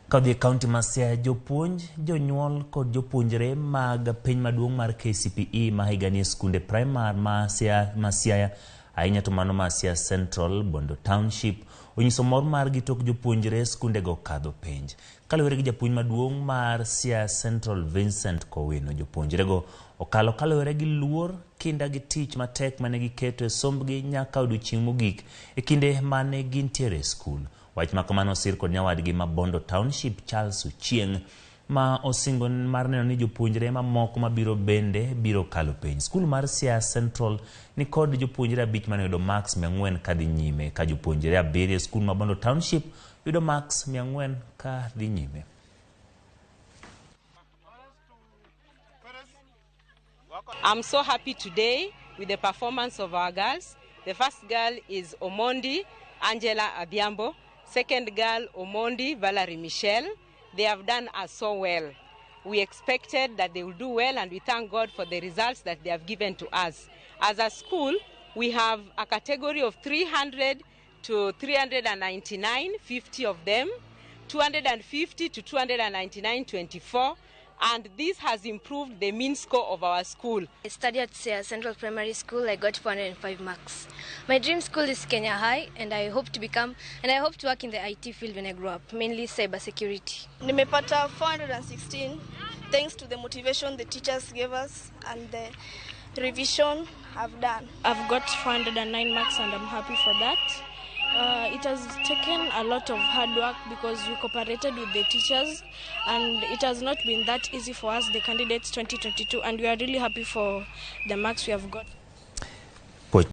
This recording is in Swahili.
Kadhi kaunti ma Siaya jopuonj, jonyuol kod jopuonjre mag piny maduong' mar KCPE ma higani Sikunde primar ma Siaya ahinya to mano ma Siaya Central Bondo Township onyiso mor margi tok jopuonjre sikunde go kadho penj. Kaluwore gi japuonj maduong' mar Siaya Central Vincent Kowino, jopuonjre go okalo kaluwore gi luor, kinda gi tich matek mane giketo e sombgi nyaka odiochieng' mogik e kinde mane gintiere e skul. Wach makamano osir kod nyawadgi ma Bondo Township Charles Ochieng ma osingo mar neno ni jopuonjre mamoko mabiro bende biro kalo penj. Skul mar Siaya Central ni kod jopuonjre 5 mane yudo marks 400 kadhi nyime, ka jopuonjre 7 skul ma Bondo Township yudo marks 400 kadhi nyime. I'm so happy today with the performance of our girls. The first girl is Omondi Angela Adhiambo. Second girl, Omondi Valerie Michelle. They have done us so well. We expected that they will do well, and we thank God for the results that they have given to us. As a school, we have a category of 300 to 399, 50 of them, 250 to 299, 24. And this has improved the mean score of our school. I studied at Siaya Central Primary School. I got 405 marks. My dream school is Kenya High, and I hope to work in the IT field when I grow up, mainly cybersecurity. Nimepata 416 thanks to the motivation the teachers gave us and the revision I've done. I've got 409 marks and I'm happy for that. It has taken a lot of hard work because we cooperated with the teachers, and it has not been that easy for us, the candidates 2022, and we are really happy for the marks we have got.